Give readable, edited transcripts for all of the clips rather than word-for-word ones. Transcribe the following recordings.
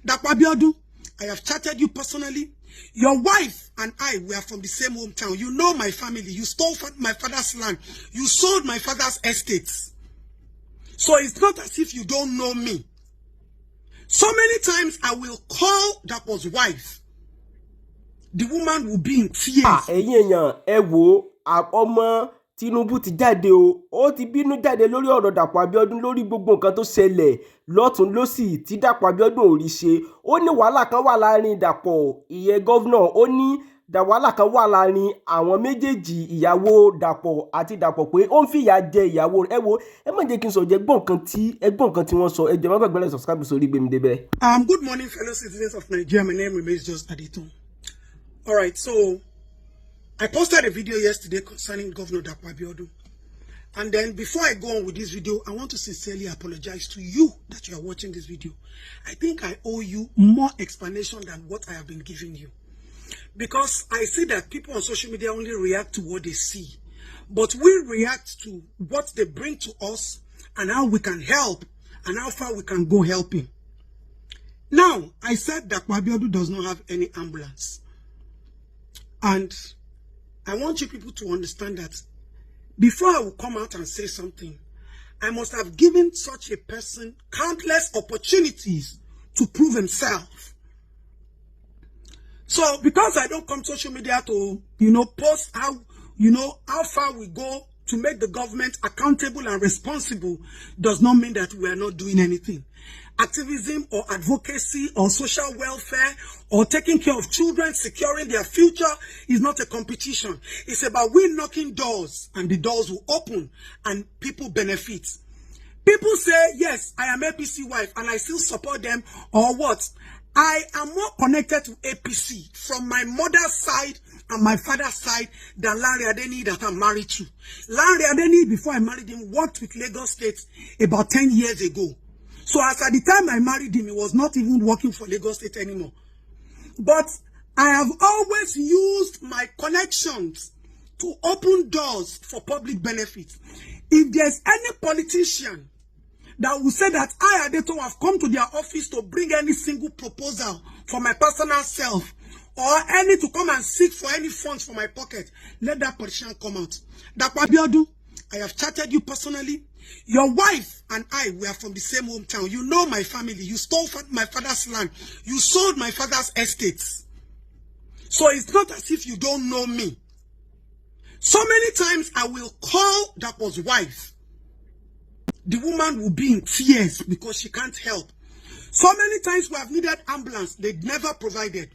Dapo Abiodun, I have chatted you personally. Your wife and I were from the same hometown. You know my family. You stole my father's land. You sold my father's estates. So it's not as if you don't know me. So many times I will call Dapo's wife. The woman will be in tears. Ọmọ Tinubu ti jáde o, ó ti bínú jáde lórí ọ̀rọ̀ Dapo Abiodun lórí gbogbo nǹkan tó ṣẹlẹ̀ lọ́tún lósì tí Dapo Abiodun ò rí ṣe. Ó ní wàhálà kan wà láàrin Dapo ìyẹn governor, ó ní wàhálà kan wà láàrin àwọn méjèèjì ìyàwó Dapo àti Dapo pé ó ń fìyà jẹ ìyàwó rẹ̀. Ẹ wo, ẹ má jẹ́ kí n sọ jẹ́ gbọ́n kan tí wọ́n sọ. Ẹ jọ̀ọ́ má gbàgbé láti subscribe sórí Gbemidebe. Good morning, fellow citizens of Nigeria. My name remains just Aditun. All right, so I posted a video yesterday concerning Governor Dapo Abiodun. And then before I go on with this video, I want to sincerely apologize to you that you are watching this video. I think I owe you more explanation than what I have been giving you. Because I see that people on social media only react to what they see. But we react to what they bring to us and how we can help and how far we can go helping. Now, I said that Abiodun does not have any ambulance. And I want you people to understand that before I will come out and say something, I must have given such a person countless opportunities to prove himself. So because I don't come to social media to, post how far we go to make the government accountable and responsible does not mean that we are not doing anything. Activism or advocacy or social welfare or taking care of children, securing their future is not a competition. It's about we knocking doors and the doors will open and people benefit. People say, yes, I am APC wife and I still support them or what? I am more connected to APC from my mother's side and my father's side than Larry Adeni that I'm married to. Larry Adeni, before I married him, worked with Lagos State about 10 years ago. So as at the time I married him, he was not even working for Lagos State anymore. But I have always used my connections to open doors for public benefit. If there's any politician that will say that I, Adeto, have come to their office to bring any single proposal for my personal self, or any to come and seek for any funds for my pocket, let that politician come out. Dapo Abiodun, I have chatted you personally. Your wife and I were from the same hometown. You know my family. You stole my father's land. You sold my father's estates. So it's not as if you don't know me. So many times I will call Dapo's wife. The woman will be in tears because she can't help. So many times we have needed ambulance. They never provided.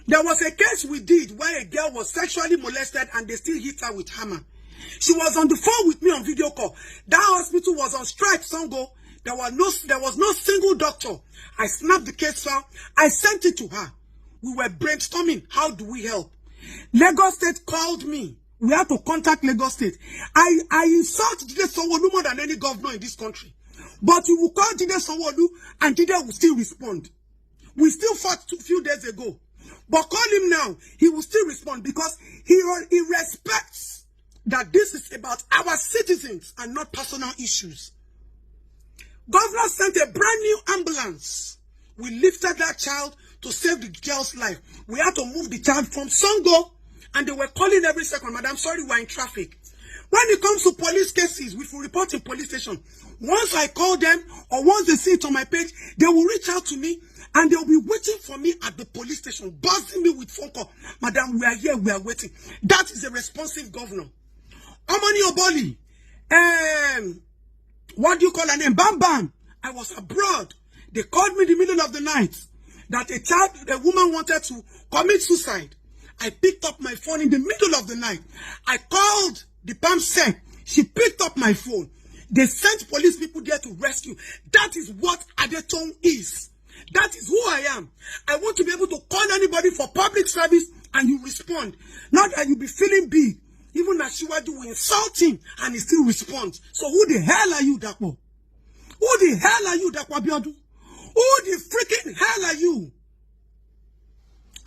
There was a case we did where a girl was sexually molested and they still hit her with hammer. She was on the phone with me on video call. That hospital was on strike, Songo. There was no single doctor. I snapped the case file. I sent it to her. We were brainstorming. How do we help? Lagos State called me. We had to contact Lagos State. I insult Jide Sanwo-Olu more than any governor in this country. But you will call Jide Sanwo-Olu and Jide will still respond. We still fought a few days ago. But call him now. He will still respond because he respects that this is about our citizens and not personal issues. Governor sent a brand new ambulance. We lifted that child to save the girl's life. We had to move the child from Songo, and they were calling every second, Madam, sorry, we're in traffic. When it comes to police cases, which we report in police station, once I call them or once they see it on my page, they will reach out to me and they'll be waiting for me at the police station, buzzing me with phone call. Madam, we are here, we are waiting. That is a responsive governor. Omani Oboli, what do you call her name? Bam Bam. I was abroad. They called me in the middle of the night that a woman wanted to commit suicide. I picked up my phone in the middle of the night. I called the PAM sec. She picked up my phone. They sent police people there to rescue. That is what Adetong is. That is who I am. I want to be able to call anybody for public service and you respond. Not that you be feeling big. Even Ashiwaju will insult him and he still responds. So who the hell are you, Dapo? Who the hell are you, Dapo Abiodun? Who the freaking hell are you?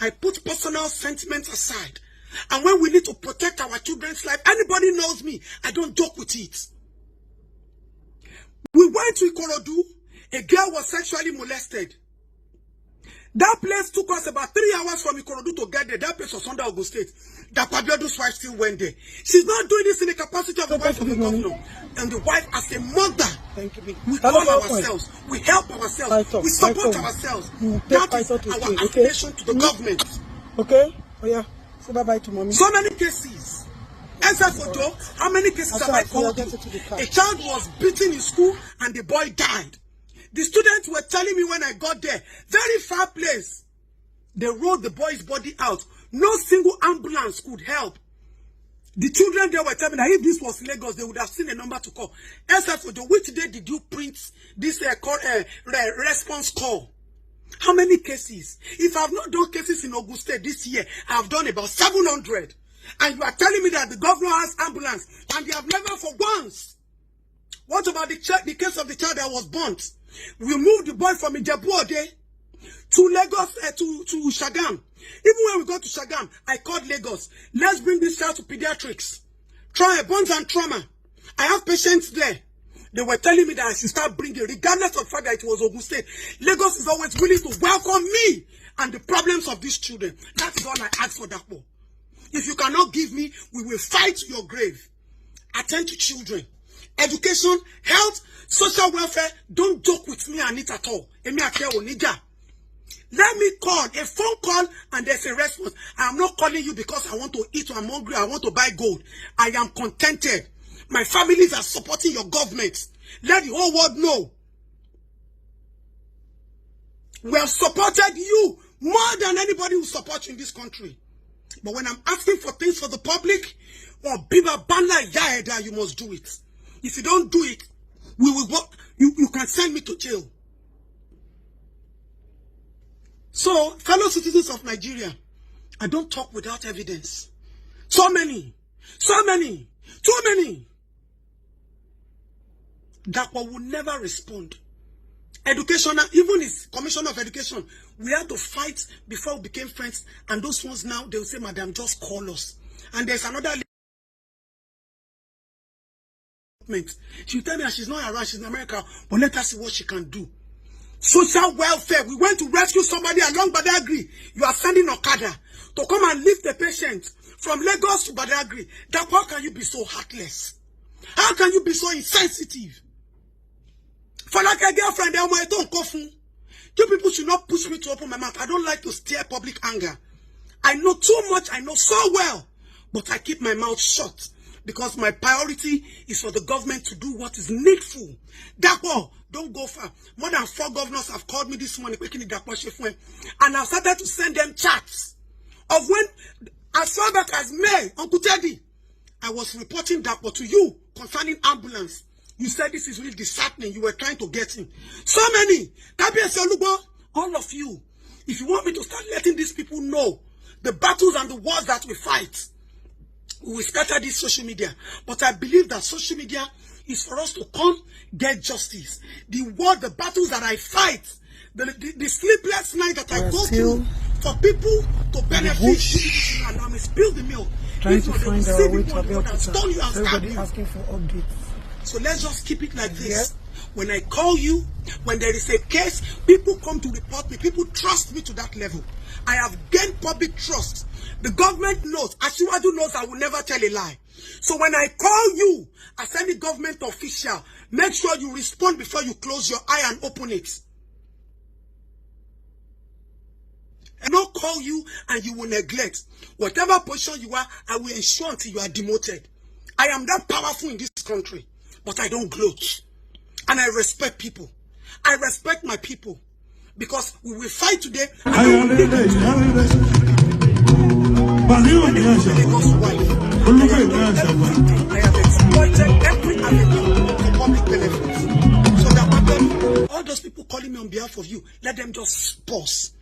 I put personal sentiments aside. And when we need to protect our children's life, anybody knows me. I don't joke with it. We went to Ikorodu. A girl was sexually molested. That place took us about 3 hours from Ikorodu to get there. That place was under Ogun State. Dapo Abiodun's wife still went there. She's not doing this in the capacity of the wife of the governor. And the wife as a mother. Thank you. We call ourselves. We help ourselves. We support ourselves. That is our affiliation to the government. Okay? Oh yeah. Say bye-bye to mommy. So many cases. Photo, how many cases have I called you? A child was beaten in school and the boy died. The students were telling me when I got there, very far place. They rolled the boy's body out. No single ambulance could help. The children there were telling me that if this was Lagos, they would have seen a number to call. Photo, which day did you print this response call? How many cases? If I have not done cases in Ogun State this year, I have done about 700. And you are telling me that the governor has ambulance and they have never for once. What about the case of the child that was burnt? We moved the boy from Ijebu-Ode to Lagos, to Shagam. Even when we got to Shagam, I called Lagos. Let's bring this child to pediatrics. Burns and trauma. I have patients there. They were telling me that I should start bringing, regardless of the fact that it was Ogun State. Lagos is always willing to welcome me and the problems of these children. That is all I ask for, Dapo. If you cannot give me, we will fight your grave. Attend to children. Education, health, social welfare. Don't joke with me and it at all. Let me call, a phone call, and there's a response. I am not calling you because I want to eat or I'm hungry, I want to buy gold. I am contented. My families are supporting your government. Let the whole world know. We have supported you more than anybody who supports you in this country. But when I'm asking for things for the public, or Biba Banda Yaeda, you must do it. If you don't do it, we will work. You can send me to jail. So, fellow citizens of Nigeria, I don't talk without evidence. So many, too many. Dapo will never respond. Education, even his commissioner of education, we had to fight before we became friends. And those ones now, they will say, Madam, just call us. And there's another she will tell me that she's not around, she's in America, but let us see what she can do. Social welfare. We went to rescue somebody along Badagry. You are sending Okada to come and lift the patient from Lagos to Badagry. How can you be so heartless? How can you be so insensitive? For like a girlfriend, you people should not push me to open my mouth. I don't like to stir public anger. I know too much, I know so well, but I keep my mouth shut. Because my priority is for the government to do what is needful. Dapo, don't go far. More than 4 governors have called me this morning, and I've started to send them chats of when, as far back as May, Uncle Teddy, I was reporting Dapo to you concerning ambulance. You said this is really disheartening. You were trying to get him. So many. All of you, if you want me to start letting these people know the battles and the wars that we fight, we will scatter this social media. But I believe that social media is for us to come get justice. The war, the battles that I fight, the sleepless night that I go through for people to benefit, and I may spill the milk. Trying to find our way to Abiodun. Everybody asking for updates. So let's just keep it like this. Yeah. When I call you, when there is a case, people come to report me. People trust me to that level. I have gained public trust. The government knows. Asiwaju knows I will never tell a lie. So when I call you as any government official, make sure you respond before you close your eye and open it. I not call you and you will neglect. Whatever position you are, I will ensure until you are demoted. I am that powerful in this country, but I don't gloat. And I respect people. I respect my people. Because we will fight today. I have exploited every avenue for public benefits. So that all those people calling me on behalf of you, let them just pause.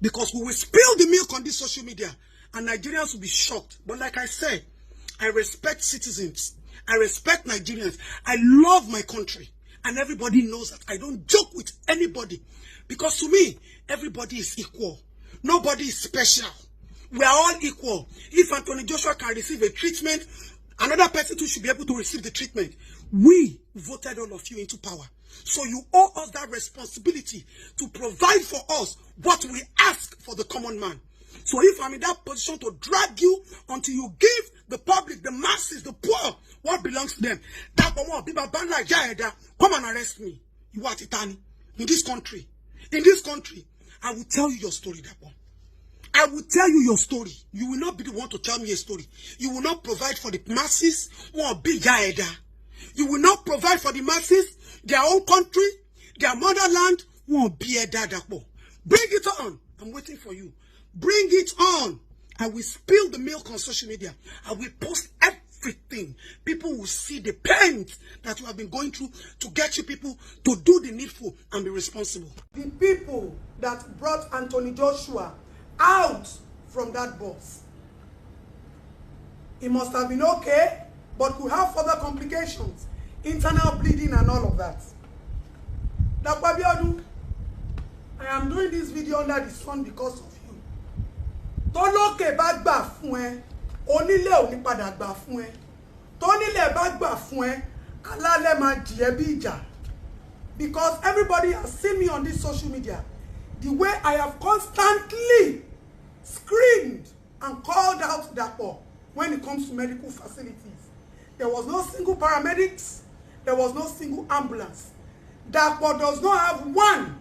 Because we will spill the milk on this social media and Nigerians will be shocked. But like I said, I respect citizens. I respect Nigerians. I love my country. And everybody knows that I don't joke with anybody. Because to me, everybody is equal. Nobody is special. We are all equal. If Anthony Joshua can receive a treatment, another person too should be able to receive the treatment. We voted all of you into power. So you owe us that responsibility to provide for us what we for the common man. So if I'm in that position to drag you until you give the public, the masses, the poor, what belongs to them, come and arrest me. You are Titani. In this country, I will tell you your story, Dapo. I will tell you your story. You will not be the one to tell me a story. You will not provide for the masses or be Jaeda. You will not provide for the masses, their own country, their motherland, won't be a Dapo. Bring it on. I'm waiting for you. Bring it on. I will spill the milk on social media. I will post everything. People will see the pain that you have been going through to get you people to do the needful and be responsible. The people that brought Anthony Joshua out from that bus, it must have been okay, but could have further complications, internal bleeding and all of that. Dapo Abiodun, I am doing this video under the sun because of you. Tọ́lókè bá gbà fún ẹ, onílé ò ní padà gbà fún ẹ. Tónílé bá gbà fún ẹ, alálẹ̀ máa jìyẹ bí ìjà. Because everybody has seen me on this social media. The way I have constantly screamed and called out Dapo when it comes to medical facilities. There was no single paramedics. There was no single ambulance. Dapo does not have one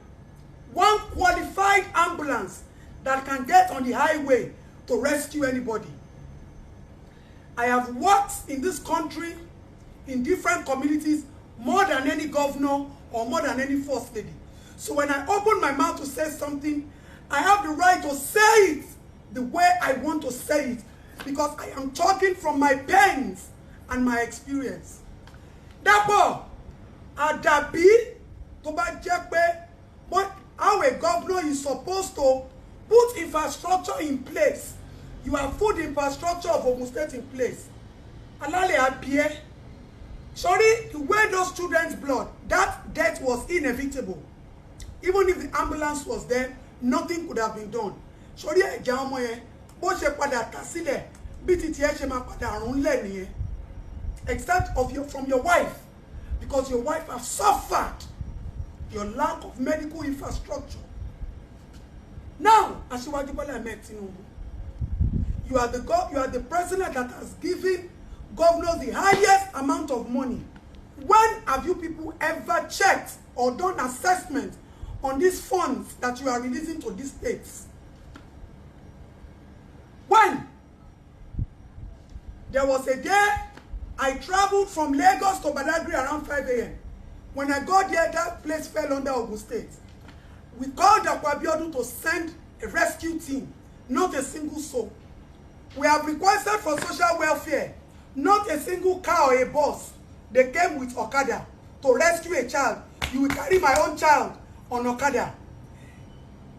qualified ambulance that can get on the highway to rescue anybody. I have worked in this country in different communities more than any governor or more than any first lady. So when I open my mouth to say something, I have the right to say it the way I want to say it, because I am talking from my pains and my experience. Dapo, àdàbí tó bá jẹ́ pé how a governor is supposed to put infrastructure in place. You have put infrastructure of Ogun State in place. Alale Abie, sorry, the way those children's blood, that death was inevitable. Even if the ambulance was there, nothing could have been done. Sorry, ẹ̀jẹ̀ ọmọ yẹn, bó ṣe padà tà sílẹ̀, bí ti tiẹ̀ ṣe máa padà run lẹ̀ nìyẹn. Except from your wife, because your wife has suffered your lack of medical infrastructure. Now, Asiwaju Bola Ahmed Tinubu, you are the president that has given governors the highest amount of money. When have you people ever checked or done assessment on these funds that you are releasing to these states? When? There was a day I traveled from Lagos to Badagry around 5 a.m. When I got there, that place fell under Ogun State. We called Dapo Abiodun to send a rescue team, not a single soul. We have requested for social welfare, not a single car or a bus. They came with Okada to rescue a child. You will carry my own child on Okada.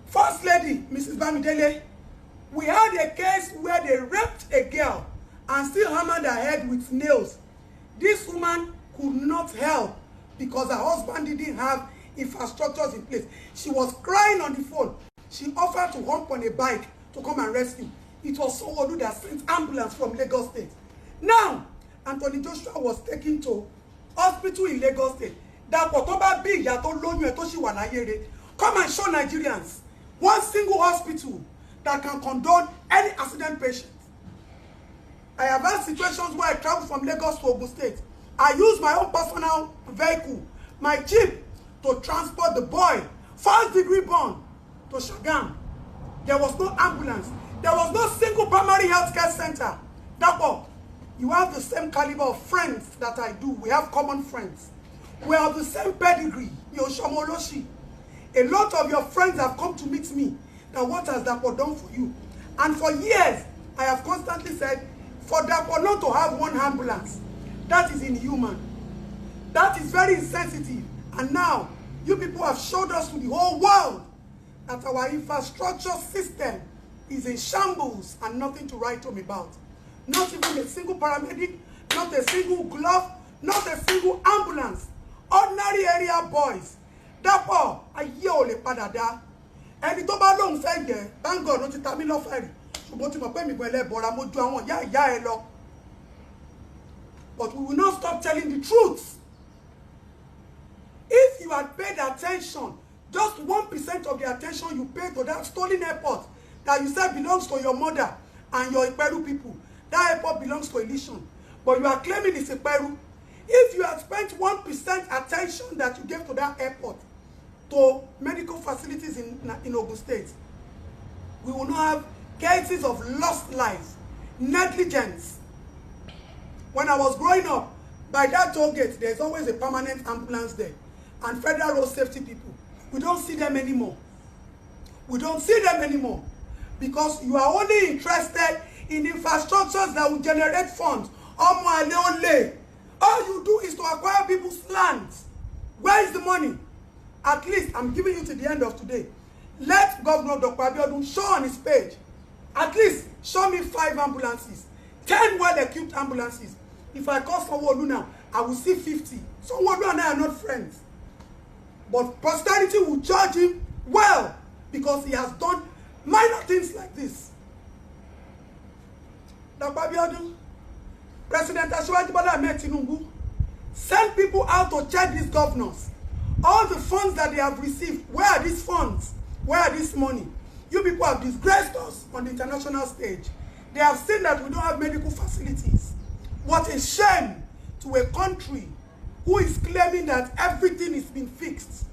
First Lady, Mrs. Bamidele, we had a case where they raped a girl and still hammered her head with nails. This woman could not help because her husband didn't have infrastructures in place. She was crying on the phone. She offered to hop on a bike to come and rescue. It was someone that sent ambulance from Lagos State. Now, Anthony Joshua was taken to hospital in Lagos State. Dapo tó bá bí ìyá tó lóyún ẹ̀ tó ṣì wà láyé rẹ̀. Come and show Nigerians one single hospital that can condone any accident patient. I have had situations where I travel from Lagos to Ogun State. I use my own personal vehicle, my jeep, to transport the boy, first-degree burn, to Shagam. There was no ambulance. There was no single primary health care center. Dapo, you have the same caliber of friends that I do. We have common friends. We have the same pedigree. A lot of your friends have come to meet me. Now, what has Dapo done for you? And for years, I have constantly said, for Dapo not to have one ambulance, that is inhuman. That is very insensitive. And now, you people have showed us to the whole world that our infrastructure system is in shambles and nothing to write home about. Not even a single paramedic, not a single glove, not a single ambulance. Ordinary area boys. Dapo, ayé ò lè padà dá. Ẹni tó bá lóhùn fẹ́ jẹ́, thank God, ó ti ta mí lọ́fẹ̀ẹ́ rí. Ṣùgbọ́n tí mo pẹ́ mi gan ẹlẹ́bọra, mo ju àwọn ìyá ẹ lọ. But we will not stop telling the truth. If you had paid attention, just 1% of the attention you paid to that stolen airport that you said belongs to your mother and your Iperu people. That airport belongs to Ileshan. But you are claiming it's Iperu. If you had spent 1% attention that you gave to that airport, to medical facilities in Ogun State, we will not have cases of lost lives, negligence. When I was growing up, by that toll gate, there's always a permanent ambulance there. And federal road safety people. We don't see them anymore. We don't see them anymore. Because you are only interested in infrastructures that will generate funds. All you do is to acquire people's lands. Where is the money? At least, I'm giving you to the end of today. Let Governor Dapo Abiodun show on his page. At least, show me 5 ambulances. 10 well-equipped ambulances. If I call Sanwo-Olu now, I will see 50. Sanwo-Olu and I are not friends. But posterity will judge him well because he has done minor things like this. Dapo Abiodun, President Tinubu, send people out to check these governors. All the funds that they have received, where are these funds? Where are this money? You people have disgraced us on the international stage. They have seen that we don't have medical facilities. What a shame to a country who is claiming that everything is being fixed.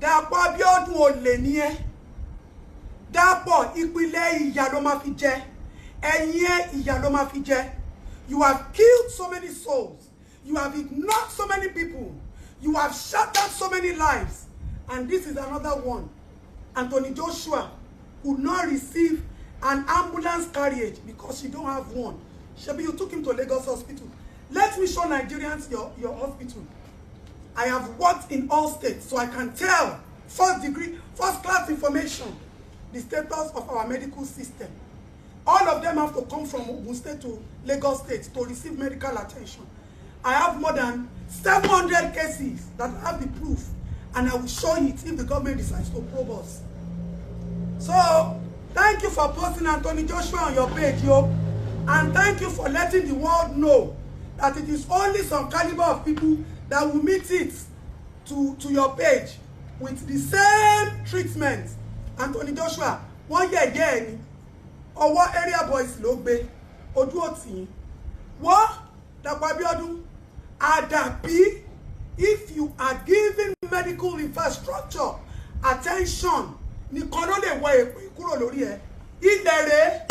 Dapo Abiodun olè ni ẹ́. Dapo ìpìlẹ̀ ìyà ló máa fi jẹ. Ẹ̀yin ìyà ló máa fi jẹ. You have killed so many souls. You have ignored so many people. You have shattered so many lives. And this is another one. Anthony Joshua could not receive an ambulance carriage because you don't have one. Shebi, you took him to Lagos Hospital. Let me show Nigerians your hospital. I have worked in all states, so I can tell first class information, the status of our medical system. All of them have to come from Ogun State to Lagos State to receive medical attention. I have more than 700 cases that have the proof, and I will show it if the government decides to probe us. So, thank you for posting Anthony Joshua on your page, yo. And thank you for letting the world know that it is only some caliber of people that will meet it to your page with the same treatment. Anthony Joshua, one year again, or what area boys ló gbé, ojú òtí. What? Dapo Abiodun, Adapi, if you are giving medical infrastructure attention, nìkan ló lè wọ èpè kúrò lórí ẹ. Ilere,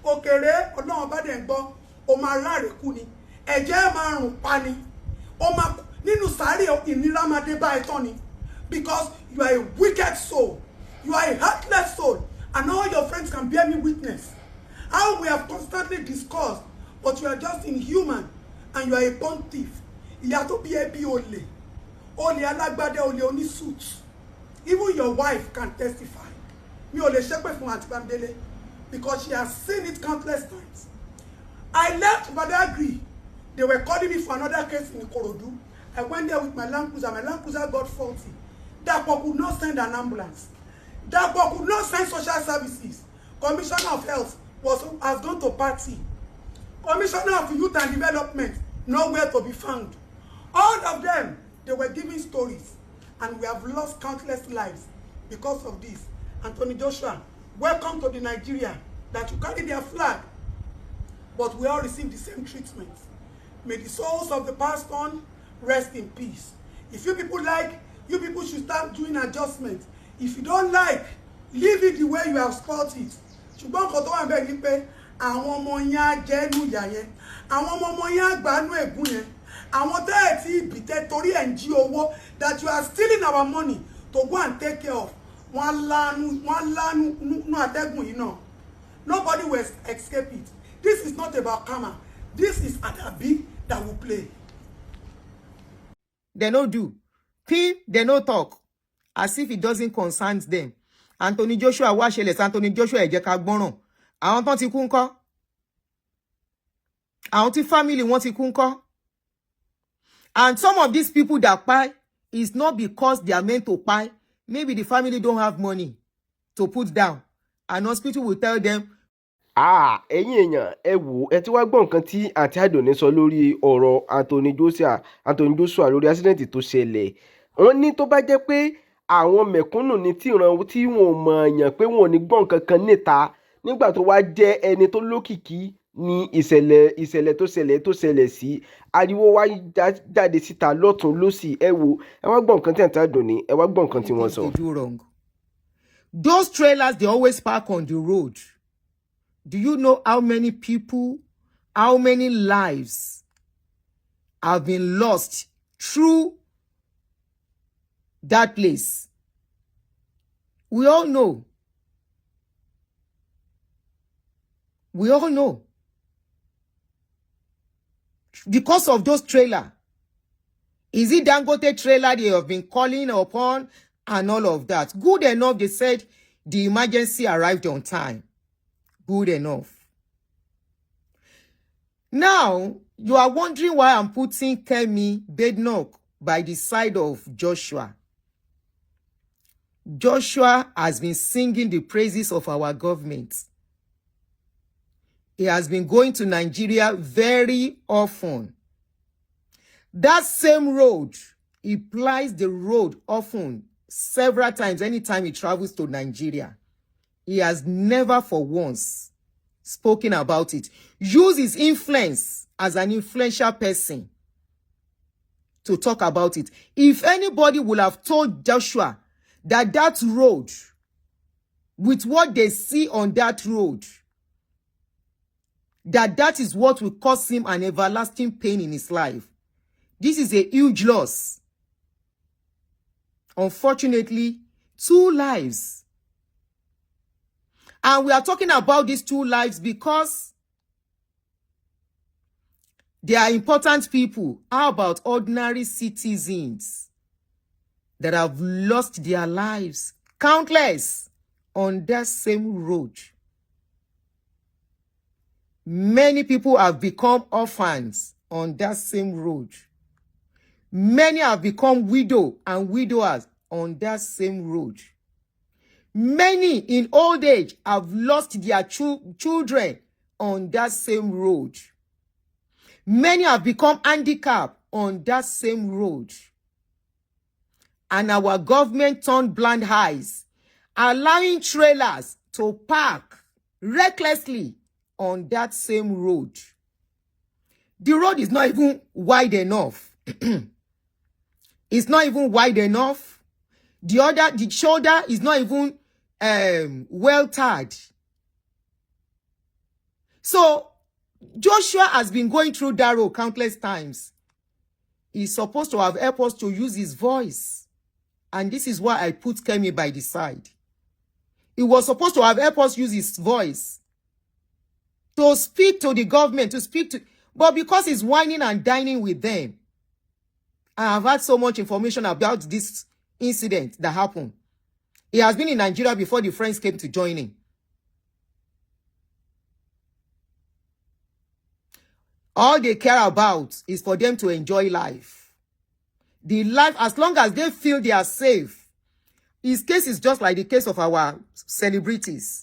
òkèrè, Ọlọ́run bá dẹ̀ ń gbọ́, ó máa ráre kú ni. Ẹ̀jẹ̀ máa rùn pa ni. Ó máa nínú sàárè ìnira máa dé bá ẹ tán ni. Because you are a wicked soul. You are a heartless soul. And all your friends can bear me witness. How we have constantly discussed, but you are just inhuman and you are a born thief. Ìyá tó bí ẹ bí olè. Olè alágbádé, olè onísuit. Even your wife can testify. Mi ò lè ṣépè fún Aunty Bamidele because she has seen it countless times. I left Badagry. They were calling me for another case in Ikorodu. I went there with my Land Cruiser. My Land Cruiser got faulty. Dapo could not send an ambulance. Dapo could not send social services. Commissioner of Health has gone to party. Commissioner of Youth and Development, nowhere to be found. All of them, they were giving stories. And we have lost countless lives because of this. Anthony Joshua, welcome to the Nigeria that you carry their flag. But we all receive the same treatment. May the souls of the past on rest in peace. If you people like, you people should start doing adjustments. If you don't like, leave it the way you have spot it. Ṣùgbọ́n nǹkan tó wà ńbẹ̀ ni pé àwọn ọmọ yẹn á jẹ́nu ìyà yẹn. Àwọn ọmọ yẹn á gbánú ègún yẹn. Àwọn tẹ́ ẹ̀ tí ìbìtẹ́ torí ẹ̀ ń jí owó that you are stealing our money to go and take care of. Wọ́n lánú nú àtẹ́gùn yìí náà. Nobody will escape it. This is not about karma. This is Adabi that will play. They no do. They no talk. As if it doesn't concern them. Anthony Joshua wá ṣẹlẹ̀, Anthony Joshua ẹ jẹ́ ká gbọ́ràn. Àwọn tán ti kú ńkọ́? Àwọn tí family wọn ti kú ńkọ́? And some of these people that pay is not because they are meant to pay. Maybe the family don't have money to put down. And hospital will tell them. Ẹ̀yin èèyàn ẹ wò ẹ ti wá gbọ́ nǹkan tí àǹtí Àdùnní sọ lórí ọ̀rọ̀ Anthony Joshua lórí accident tó ṣẹlẹ̀. Wọ́n ní tó bá jẹ́ pé àwọn mẹ̀kúnnù ní tìran tí wọn ò mọ̀ èèyàn pé wọn ò ní gbọ́n kankan níta nígbà tó wá jẹ́ ẹni tó lókìkí ní ìṣẹ̀lẹ̀ tó ṣẹlẹ̀ sí ariwo wá jáde síta lọ́tún lọ́sì ẹ wo ẹ wá gbọ́ nǹkan tí àǹtí Àdùnní ẹ wá gbọ́ nǹkan tí wọ́n sọ. They do wrong. Those trailers, they always park on the road. Do you know how many people, how many lives have been lost through that place? We all know. We all know. Because of those trailers. Is it Dangote trailer they have been calling upon and all of that? Good enough, they said the emergency arrived on time. Good enough. Now, you are wondering why I'm putting Kemi Badenoch by the side of Joshua. Joshua has been singing the praises of our government. He has been going to Nigeria very often. That same road, he plies the road often, several times, anytime he travels to Nigeria. He has never for once spoken about it. Use his influence as an influential person to talk about it. If anybody would have told Joshua that that road, with what they see on that road, that is what will cause him an everlasting pain in his life, this is a huge loss. Unfortunately, 2 lives. And we are talking about these 2 lives because they are important people. How about ordinary citizens that have lost their lives, countless, on that same road? Many people have become orphans on that same road. Many have become widow and widowers on that same road. Many in old age have lost their children on that same road. Many have become handicapped on that same road. And our government turned blind eyes, allowing trailers to park recklessly on that same road. The road is not even wide enough. It's not even wide enough. The shoulder is not even well tarred. So Joshua has been going through that road countless times. He's supposed to have helped us to use his voice. And this is why I put Kemi by the side. He was supposed to have helped us use his voice to speak to the government, but because he's whining and dining with them, I have had so much information about this incident that happened. He has been in Nigeria before the friends came to join him. All they care about is for them to enjoy life. The life, as long as they feel they are safe. His case is just like the case of our celebrities.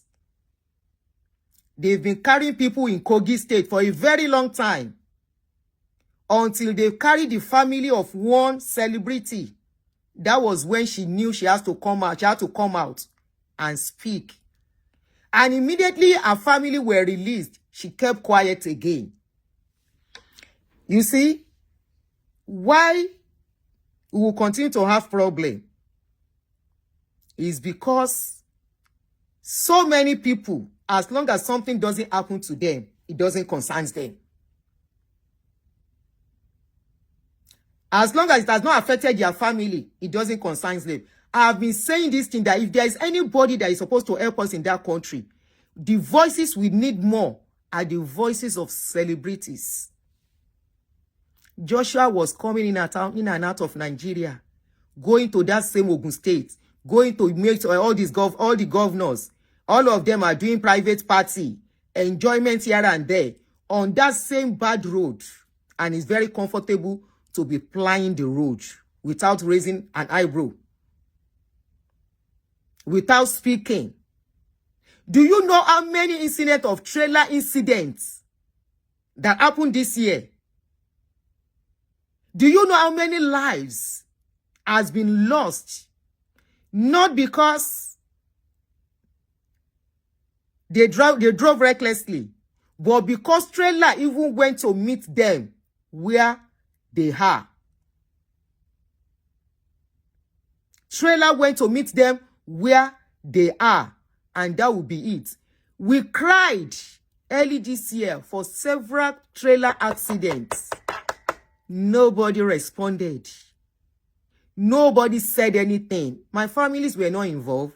They've been carrying people in Kogi State for a very long time, until they carried the family of one celebrity. That was when she knew she has to come out. She had to come out and speak. And immediately her family were released, she kept quiet again. You see, why we will continue to have problem is because so many people, as long as something doesn't happen to them, it doesn't concern them. As long as it has not affected their family, it doesn't concern them. I have been saying this thing, that if there is anybody that is supposed to help us in that country, the voices we need more are the voices of celebrities. Joshua was coming in and out of Nigeria, going to that same Ogun State, going to meet all the governors. All of them are doing private party, enjoyment here and there, on that same bad road. And it's very comfortable to be plying the road without raising an eyebrow, without speaking. Do you know how many incidents of trailer incidents that happened this year? Do you know how many lives has been lost Not because they drove recklessly, but because trailer even went to meet them where they are. Trailer went to meet them where they are, and that will be it. We cried early this year for several trailer accidents. Nobody responded. Nobody said anything. My families were not involved.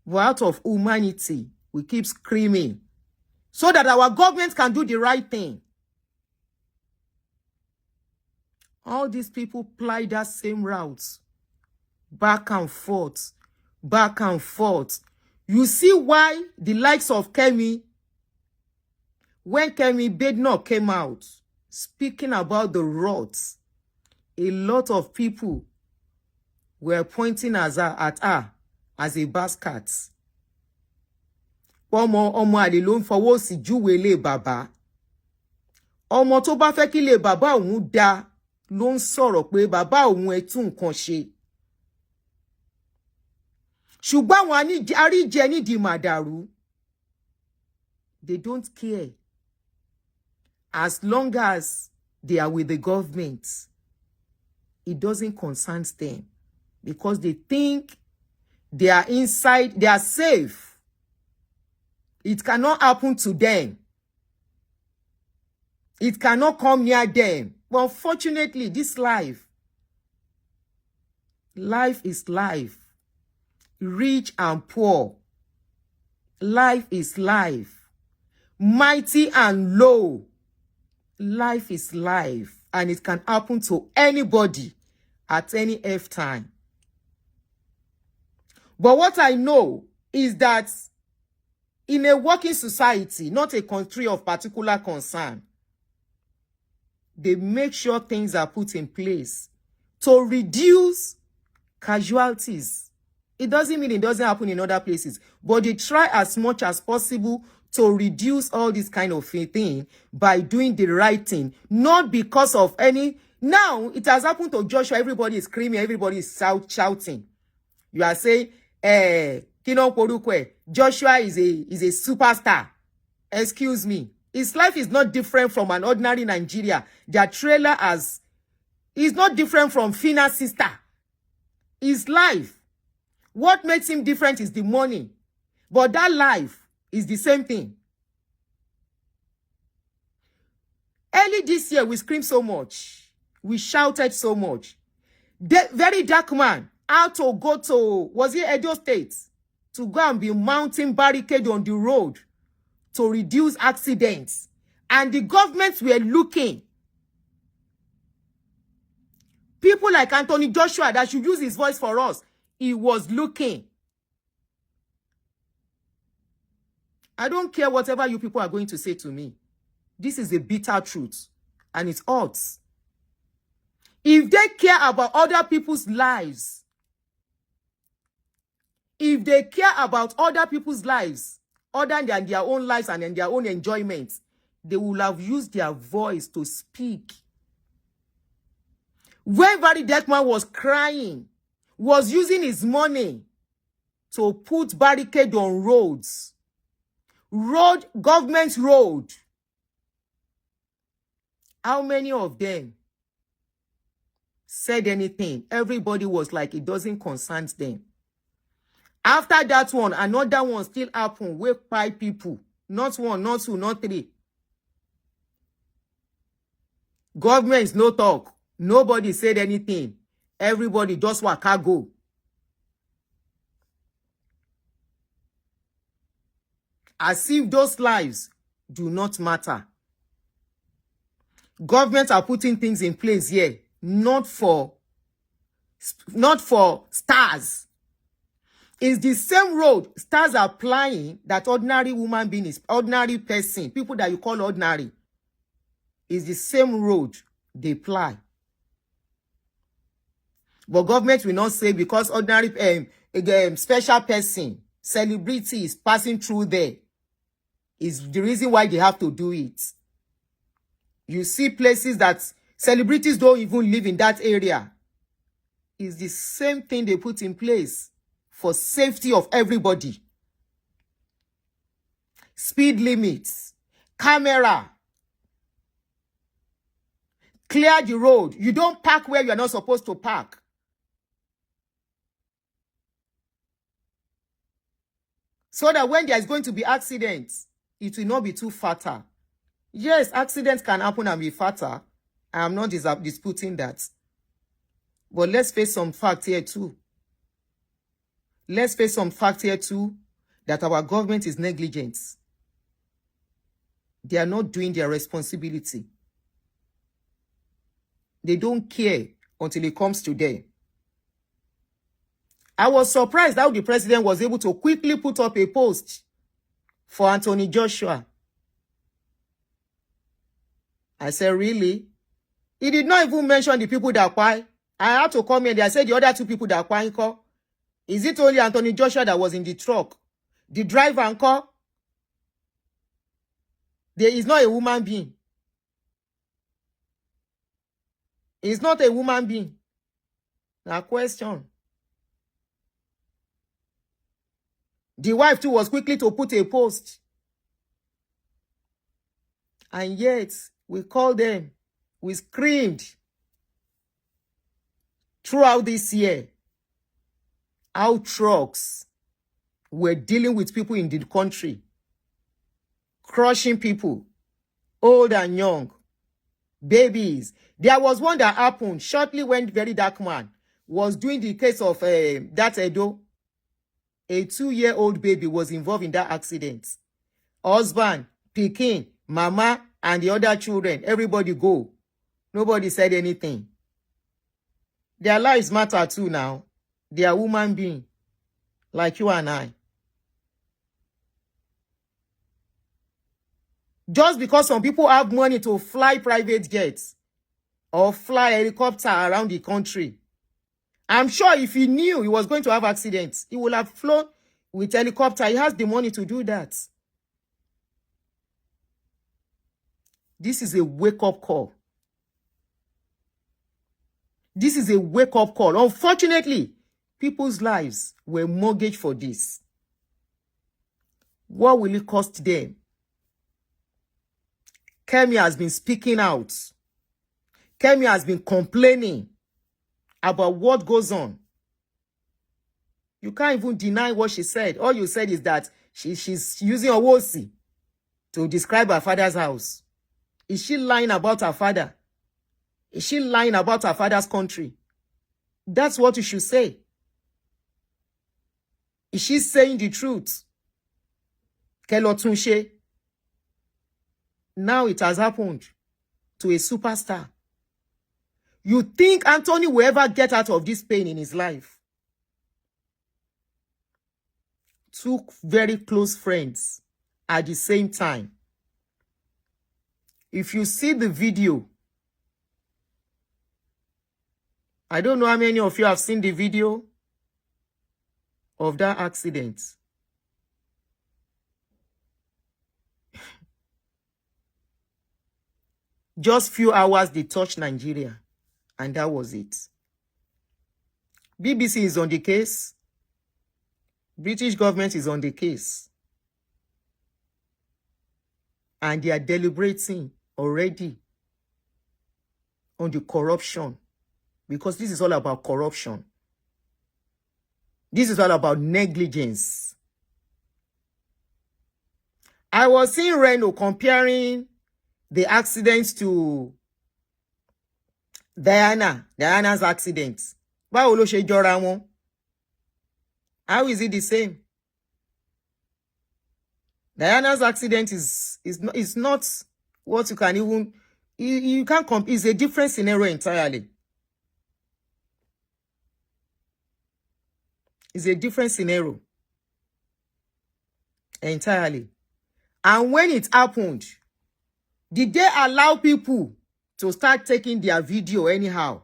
But out of humanity, we keep screaming so that our government can do the right thing. All these people ply that same route, back and forth, back and forth. You see why the likes of Kemi, when Kemi Bednar came out speaking about the roads, a lot of people were pointing at her as a basket. Ọmọ àlè ló ń fọwọ́ sí júwe ilé bàbá. Ọmọ tó bá fẹ́ kí ilé bàbá òun dá ló ń sọ̀rọ̀ pé bàbá òun ẹ tún nǹkan ṣe. Ṣùgbọ́n àwọn àríjẹ nídìí màdàrú, they don't care. As long as they are with the government, it doesn't concern them because they think they are inside, they are safe. It cannot happen to them. It cannot come near them. But unfortunately, this life is life. Rich and poor. Life is life. Mighty and low. Life is life. And it can happen to anybody at any F time. But what I know is that in a working society, not a country of particular concern, they make sure things are put in place to reduce casualties. It doesn't mean it doesn't happen in other places, but they try as much as possible to reduce all this kind of thing by doing the right thing, not because of any. Now, it has happened to Joshua. Everybody is screaming. Everybody is shouting. You are saying, Joshua is a superstar. Excuse me. His life is not different from an ordinary Nigeria. Their trailer is not different from Fina's sister. His life. What makes him different is the money. But that life is the same thing. Early this year, we screamed so much. We shouted so much. The very dark man had to go to, was it Edo State? To go and be mounting barricade on the road to reduce accidents. And the governments were looking. People like Anthony Joshua that should use his voice for us, he was looking. I don't care whatever you people are going to say to me. This is a bitter truth. And it's odds. If they care about other people's lives, if they care about other people's lives, other than their own lives and their own enjoyment, they will have used their voice to speak. When Barry Deckman was crying, was using his money to put barricade on roads, government road, how many of them said anything? Everybody was like, it doesn't concern them. After that one, another one still happened with 5 people. Not 1, not 2, not 3. Governments no talk. Nobody said anything. Everybody just waka go. As if those lives do not matter. Governments are putting things in place here, not for stars. It's the same road stars are plying that ordinary woman being is ordinary person, people that you call ordinary. It's the same road they ply. But government will not say because ordinary special person, celebrity is passing through there. Is the reason why they have to do it. You see places that celebrities don't even live in that area. is the same thing they put in place for safety of everybody. Speed limits, camera, clear the road. You don't park where you are not supposed to park. So that when there is going to be accidents, it will not be too fatal. Yes, accidents can happen and be fatal. I am not disputing that. But let's face some fact here too. Let's face some fact here too, that our government is negligent. They are not doing their responsibility. They don't care until it comes to them. I was surprised how the president was able to quickly put up a post for Anthony Joshua. I said, really? He did not even mention the people that died. I had to come in there. I said the other two people that died. Is it only Anthony Joshua that was in the truck? The driver, uncle? There is not a woman being. It's not a woman being. Now, question. The wife too was quickly to put a post. And yet, we called them. We screamed throughout this year how trucks were dealing with people in the country, crushing people, old and young, babies. There was one that happened shortly when Very Dark Man was doing the case of that Edo. A 2-year-old baby was involved in that accident. Husband, pikin, mama, and the other children, everybody go. Nobody said anything. Their lives matter too now. They are human beings, like you and I. Just because some people have money to fly private jets or fly helicopter around the country, I'm sure if he knew he was going to have accidents, he would have flown with helicopter. He has the money to do that. This is a wake-up call. This is a wake-up call. Unfortunately, people's lives were mortgaged for this. What will it cost them? Kemi has been speaking out. Kemi has been complaining about what goes on. You can't even deny what she said. All you said is that she's using Owosi to describe her father's house. Is she lying about her father? Is she lying about her father's country? That's what you should say. Is she saying the truth? Kelotunshe. Now it has happened to a superstar. You think Anthony will ever get out of this pain in his life? Two very close friends at the same time. If you see the video, I don't know how many of you have seen the video of that accident. Just few hours they touched Nigeria, and that was it. BBC is on the case. British government is on the case. And they are deliberating already on the corruption. Because this is all about corruption. This is all about negligence. I was seeing Reno comparing the accidents to Diana's accident. Báwo ló ṣe jọra wọn? How is it the same? Diana's accident is not what you can even, you can't compare. It's a different scenario entirely. It's a different scenario entirely. And when it happened, did they allow people to start taking their video anyhow?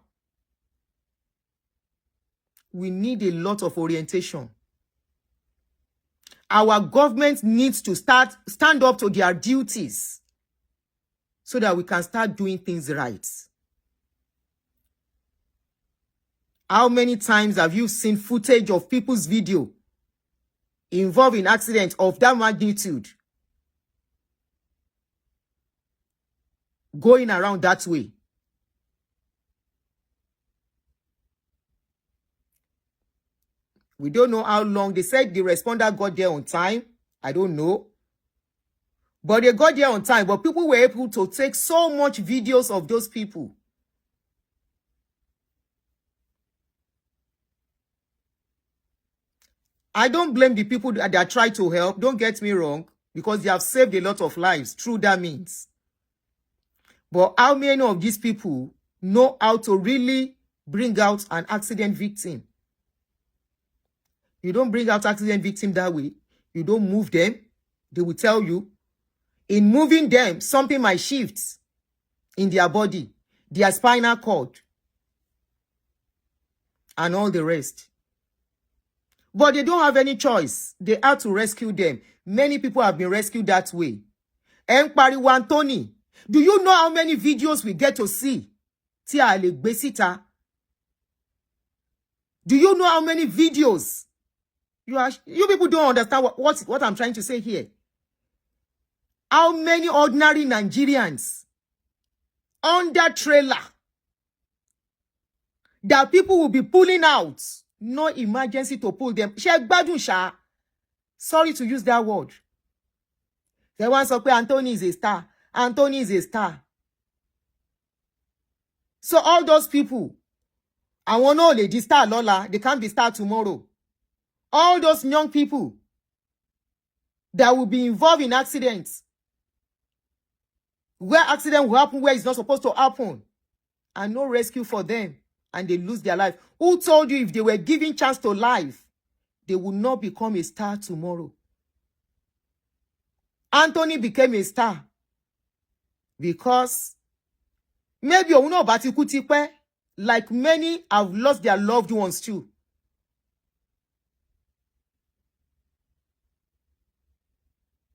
We need a lot of orientation. Our government needs to stand up to their duties so that we can start doing things right. How many times have you seen footage of people's video involved in accidents of that magnitude going around that way? We don't know how long. They said the responder got there on time. I don't know. But they got there on time. But people were able to take so much videos of those people. I don't blame the people that try to help. Don't get me wrong. Because they have saved a lot of lives through that means. But how many of these people know how to really bring out an accident victim? You don't bring out accident victim that way. You don't move them. They will tell you. In moving them, something might shift in their body, their spinal cord, and all the rest. But they don't have any choice. They have to rescue them. Many people have been rescued that way. Pariwo Anthony, do you know how many videos we get to see? Tí a lè gbé síta. Do you know how many videos? You people don't understand what I'm trying to say here. How many ordinary Nigerians under trailer that people will be pulling out? No emergency to pull them. Sorry to use that word. They want to say Anthony is a star. Anthony is a star. So all those people, I want to know the star Lola, they can't be star tomorrow. All those young people that will be involved in accidents, where accident will happen where it's not supposed to happen, and no rescue for them, and they lose their life. Who told you if they were given chance to life, they would not become a star tomorrow? Anthony became a star because maybe like many have lost their loved ones too.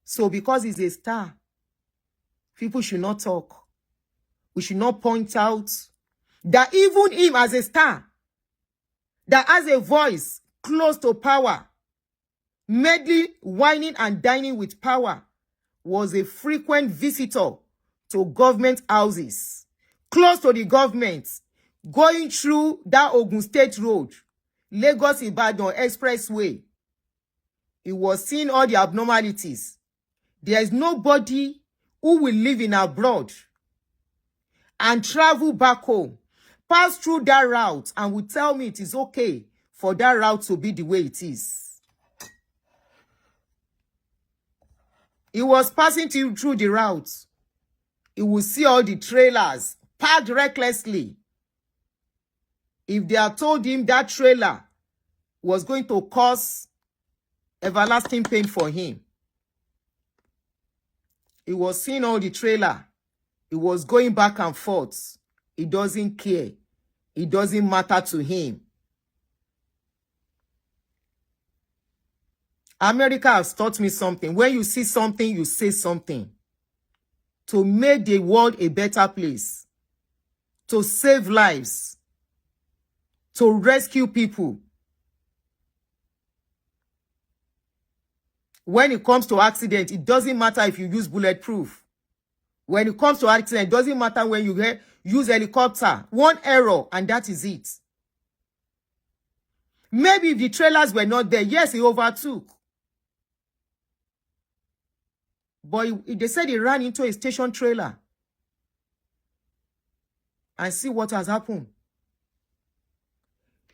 So because he's a star, people should not talk. We should not point out that even him as a star, that has a voice close to power, meddling, whining and dining with power, was a frequent visitor to government houses, close to the government, going through that Ogun State Road, Lagos-Ibadan Expressway. He was seeing all the abnormalities. There is nobody who will live in abroad and travel back home, pass through that route, and will tell me it is okay for that route to be the way it is. He was passing through the route. He will see all the trailers parked recklessly. If they had told him that trailer was going to cause everlasting pain for him, he was seeing all the trailer. He was going back and forth. He doesn't care. It doesn't matter to him. America has taught me something. When you see something, you say something. To make the world a better place. To save lives. To rescue people. When it comes to accident, it doesn't matter if you use bulletproof. When it comes to accident, it doesn't matter when you use helicopter. One error, and that is it. Maybe if the trailers were not there, yes, he overtook. But they said he ran into a station trailer. And see what has happened.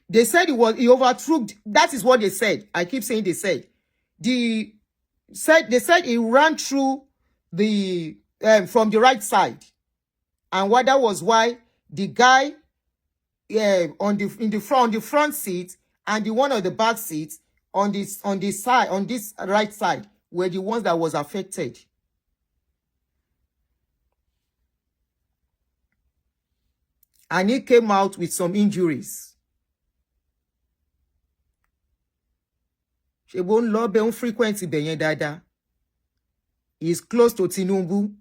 They said he overtook. That is what they said. I keep saying they said. They said he ran through the from the right side, and what that was why the guy on the front seat and the one on the back seat on this right side were the ones that was affected. And he came out with some injuries. She won't love be frequency benye dada. He is close to Tinubu.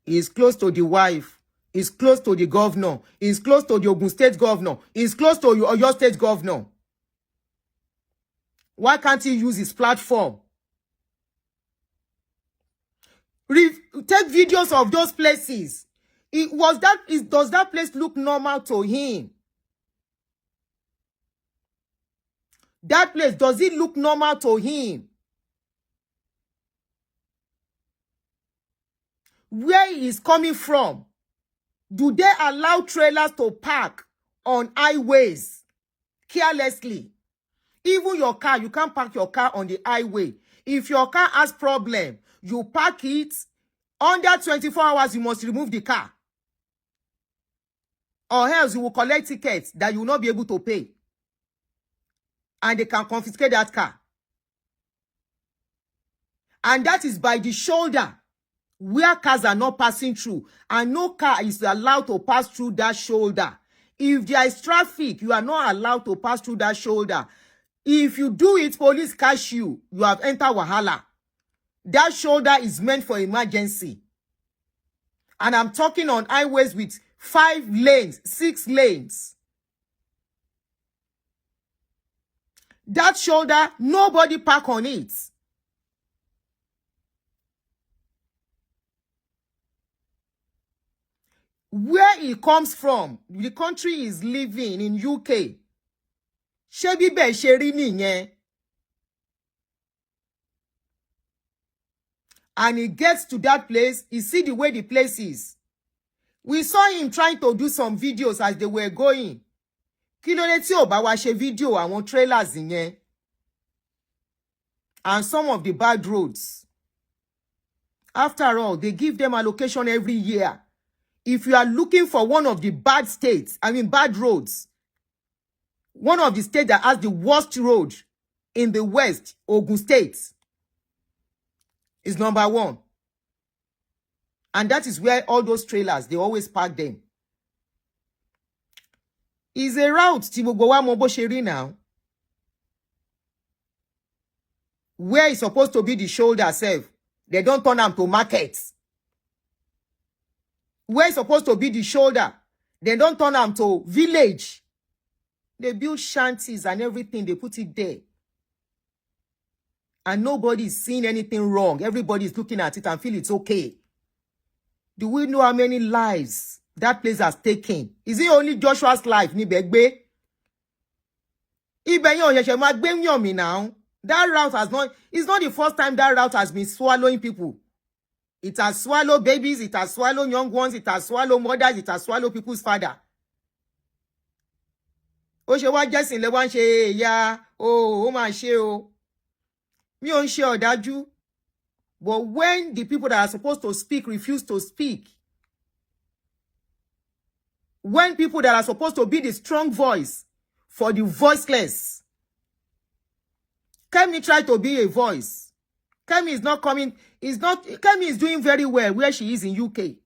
He is close to the wife. is close to the governor, is close to the Ogun State governor, is close to your state governor. Why can't he use his platform? Take videos of those places. Does that place look normal to him? That place, does it look normal to him? Where he is coming from? Do they allow trailers to park on highways carelessly? Even your car, you can't park your car on the highway. If your car has problem, you park it. Under 24 hours, you must remove the car. Or else you will collect tickets that you will not be able to pay. And they can confiscate that car. And that is by the shoulder, where cars are not passing through. And no car is allowed to pass through that shoulder. If there is traffic, you are not allowed to pass through that shoulder. If you do it, police catch you, you have entered Wahala. That shoulder is meant for emergency. And I'm talking on highways with 5 lanes, 6 lanes. That shoulder, nobody park on it. Where it comes from, the country is living in UK. Shebi be sheri niyen. And he gets to that place, he see the way the place is. We saw him trying to do some videos as they were going. Kí ló dé tí ò bá wá ṣe video àwọn trailers yẹn. And some of the bad roads. After all, they give them allocation every year. If you are looking for one of the bad states, bad roads, one of the states that has the worst road in the West, Ogun State, is number 1. And that is where all those trailers, they always park them. Is a route tí gbogbo wa mọ̀ bó ṣe rí now. Where it's supposed to be the shoulder self, they don't turn them to markets. Where it's supposed to be the shoulder, they don't turn them to village. They build shanties and everything, they put it there. And nobody is seeing anything wrong. Everybody is looking at it and feel it's okay. Do we know how many lives that place has taken? Is it only Joshua's life? Ni begbe? Now. That route has not, it's not the first time that route has been swallowing people. It has swallowed babies, it has swallowed young ones, it has swallowed mothers, it has swallowed people's father. O ṣe wá jẹ́sìn lè wá ń ṣe ya o máa ṣe o. Mi ò ń ṣe ọ̀dájú. But when the people that are supposed to speak refuse to speak, when people that are supposed to be the strong voice for the voiceless, Kemi tried to be a voice. Kemi is not coming. Kemi is doing very well where she is in UK.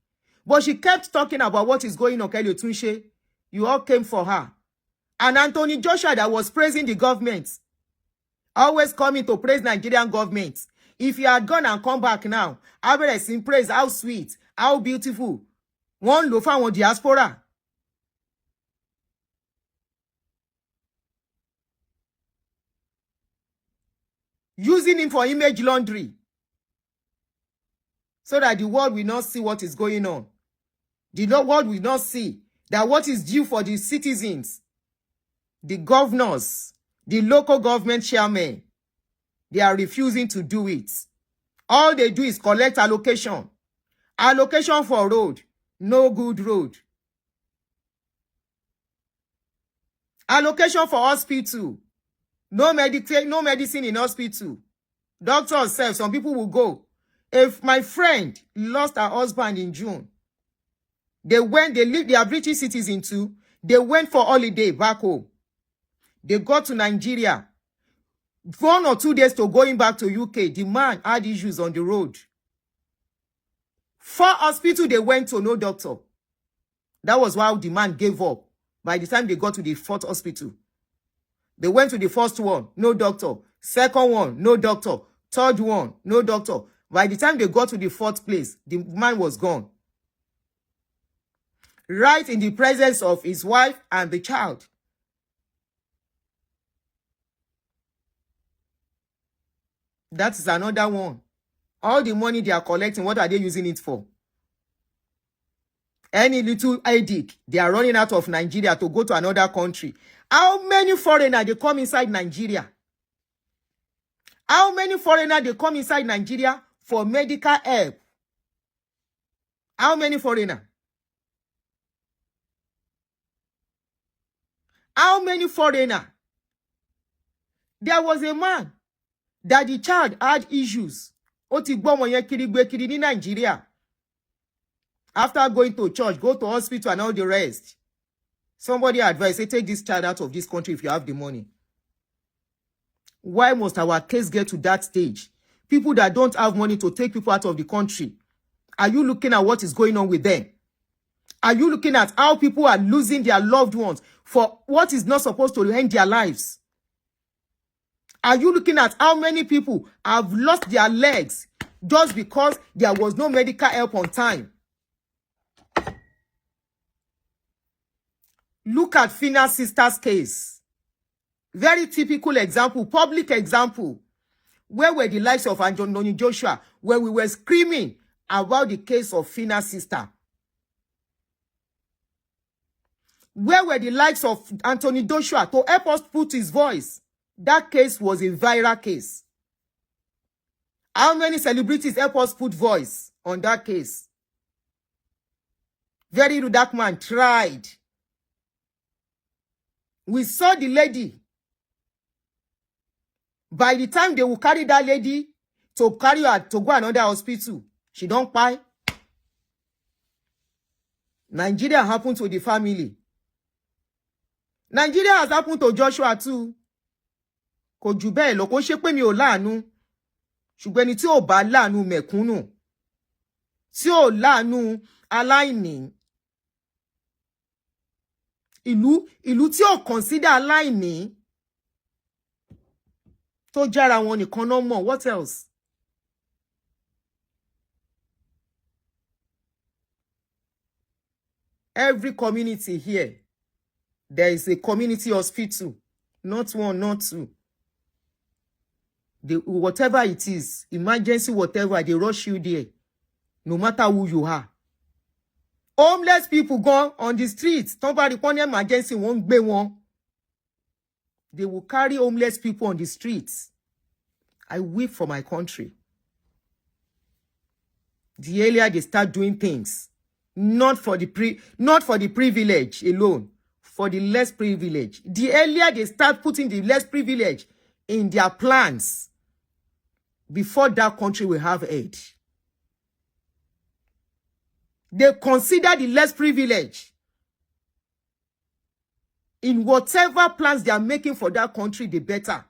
But she kept talking about what is going on. Kelly Otunse, you all came for her. And Anthony Joshua that was praising the government, always coming to praise Nigerian government. If you had gone and come back now, I will sing praise how sweet, how beautiful. One lo fa one diaspora. Using him for image laundry. So that the world will not see what is going on. The world will not see that what is due for the citizens, the governors, the local government chairmen, they are refusing to do it. All they do is collect allocation. Allocation for road, no good road. Allocation for hospital, no medicine in hospital. Doctors say some people will go. If my friend lost her husband in June, they are British citizens too. They went for holiday back home. They got to Nigeria. 1 or 2 days to going back to UK, the man had issues on the road. 4 hospitals they went to, no doctor. That was why the man gave up. By the time they got to the 4th hospital, they went to the first one, no doctor. Second one, no doctor. Third one, no doctor. By the time they got to the 4th place, the man was gone. right in the presence of his wife and the child. That is another one. All the money they are collecting, what are they using it for? Any little headache, they are running out of Nigeria to go to another country. How many foreigners they come inside Nigeria? How many foreigners they come inside Nigeria for medical help? How many foreigners? How many foreigners? There was a man that the child had issues. Ó ti gbọ́ ọmọ yẹn kiri gbé kiri ní Nigeria. After going to church, go to hospital and all the rest. Somebody advised, say, take this child out of this country if you have the money. Why must our case get to that stage? People that don't have money to take people out of the country. Are you looking at what is going on with them? Are you looking at how people are losing their loved ones for what is not supposed to end their lives? Are you looking at how many people have lost their legs just because there was no medical help on time? Look at Fina's sister's case. Very typical example, public example. Where were the likes of Anthony Joshua when we were screaming about the case of Fina's sister? Where were the likes of Anthony Joshua to help us put his voice? That case was a viral case. How many celebrities help us put voice on that case? Very rude, that man tried. We saw the lady. By the time they will carry that lady to carry her to go another hospital, she don't pay. Nigeria happened to the family. Nigeria has happened to Joshua too. Kò jù bẹ́ẹ̀ lọ, kò ṣe pé mi ò láàánú. Ṣùgbọ́n ẹni tí ò bá láàánú mẹ̀kúnnù, tí ò láàánú aláìní, ìlú tí ò consider aláìní, tó jára wọn nìkan náà mọ̀, what else? Every community here, there is a community hospital. Not one, not two. Whatever it is, emergency, whatever, they rush you there. No matter who you are. Homeless people go on the streets. Somebody upon emergency won't be one. They will carry homeless people on the streets. I weep for my country. The earlier they start doing things, not for the privilege alone, for the less privilege. The earlier they start putting the less privilege in their plans, before that country will have aid. They consider the less privilege in whatever plans they are making for that country, the better.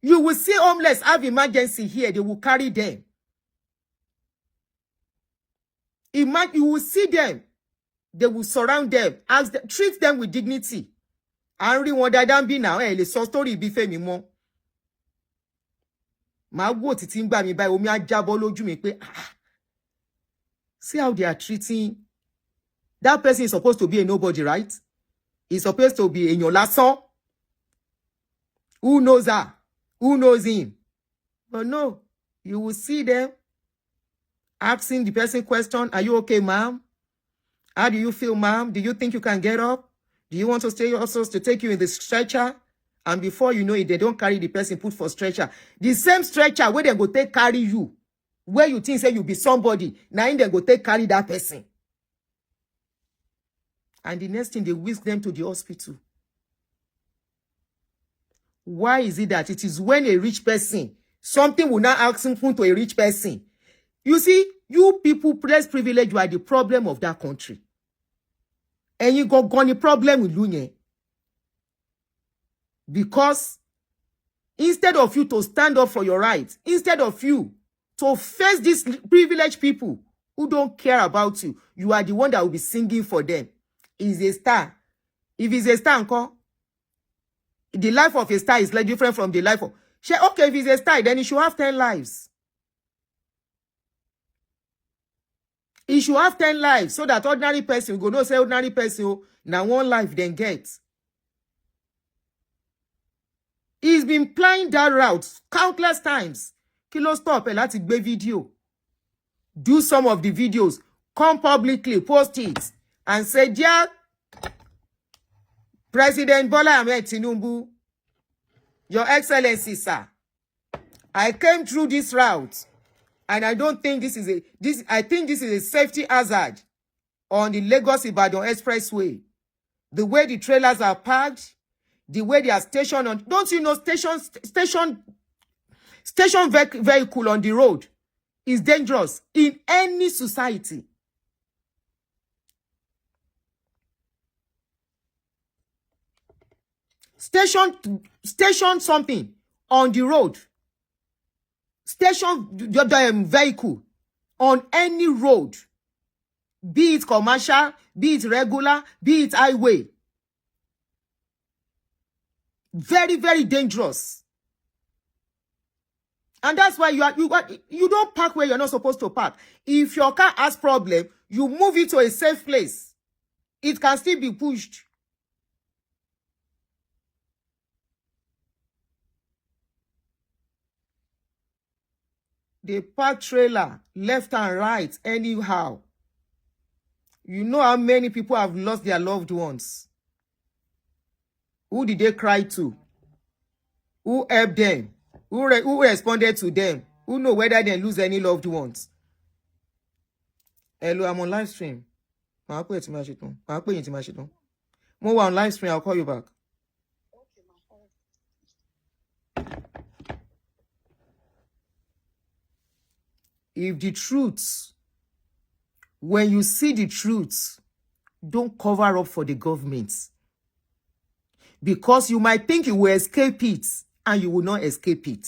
You will see homeless have emergency here, they will carry them. You will see them, they will surround them, treat them with dignity. And rí wọn dáadáa bí now, lè sọ story bí fẹ́ mi mọ́. Màá wò títí ń gbà mí báyìí, omi á jábọ́ lójú mi pé, see how they are treating. That person is supposed to be a nobody, right? He's supposed to be èèyàn lásán. Who knows her? Who knows him? But no, you will see them asking the person question, are you okay, ma'am? How do you feel, ma'am? Do you think you can get up? Do you want to stay also to take you in the stretcher? And before you know it, they don't carry the person put for stretcher. The same stretcher where they go take carry you, where you think say you be somebody, now they go take carry that person. And the next thing, they whisk them to the hospital. Why is it that it is when a rich person, something will not ask him to a rich person? You see, you people, less privilege, you are the problem of that country. And you got the problem with Lunye. Because instead of you to stand up for your rights, instead of you to face these privileged people who don't care about you, you are the one that will be singing for them. He's a star. If he's a star, the life of a star is like different from the life of... Okay, if he's a star, then he should have 10 lives. He should have 10 lives so that ordinary person go no say ordinary person now one life then get. He's been plying that route countless times. Kilo stop and láti gbé video. Do some of the videos. Come publicly, post it. And say, dear President Bola Ahmed Tinubu, Your Excellency, sir, I came through this route. And I don't think I think this is a safety hazard on the Lagos-Ibadan Expressway. The way the trailers are parked, the way they are stationed on, don't you know station vehicle on the road is dangerous in any society. Station something on the road. Station the vehicle on any road, be it commercial, be it regular, be it highway. Very, very dangerous. And that's why you don't park where you're not supposed to park. If your car has problem, you move it to a safe place. It can still be pushed. They park trailer left and right anyhow. You know how many people have lost their loved ones. Who did they cry to? Who helped them? Who responded to them? Who know whether they lose any loved ones? Hello, I'm on live stream. More on live stream, I'll call you back. If the truth, when you see the truth, don't cover up for the government. Because you might think you will escape it, and you will not escape it.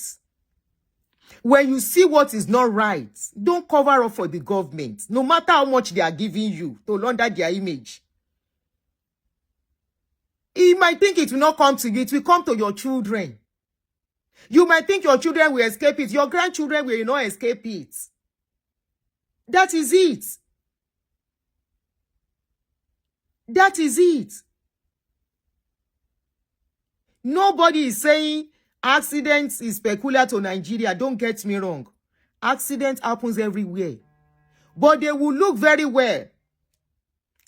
When you see what is not right, don't cover up for the government, no matter how much they are giving you to launder their image. You might think it will not come to you, it will come to your children. You might think your children will escape it, your grandchildren will not escape it. That is it. That is it. Nobody is saying accidents is peculiar to Nigeria. Don't get me wrong. Accident happens everywhere. But they will look very well.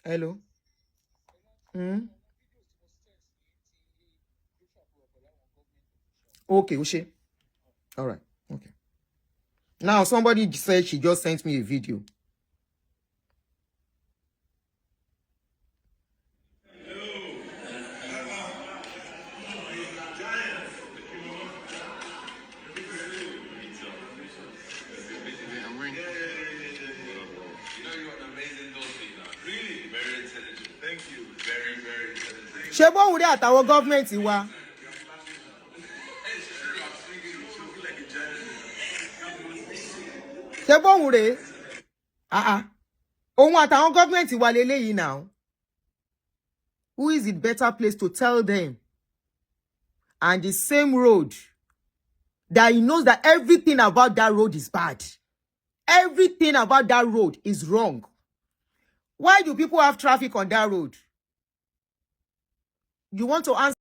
Hello? Okay, Ushe. All right. Okay. Now, somebody said she just sent me a video. Ṣé bóun rí àtàwọn gọ́ọ̀mẹ̀ntì wa? Ṣé bóun rè? Òun àtàwọn gọ́ọ̀mẹ̀ntì wa lélẹ́yìí now. Who is it better place to tell them? And the same road that he knows that everything about that road is bad. Everything about that road is wrong. Why do people have traffic on that road? You want to answer?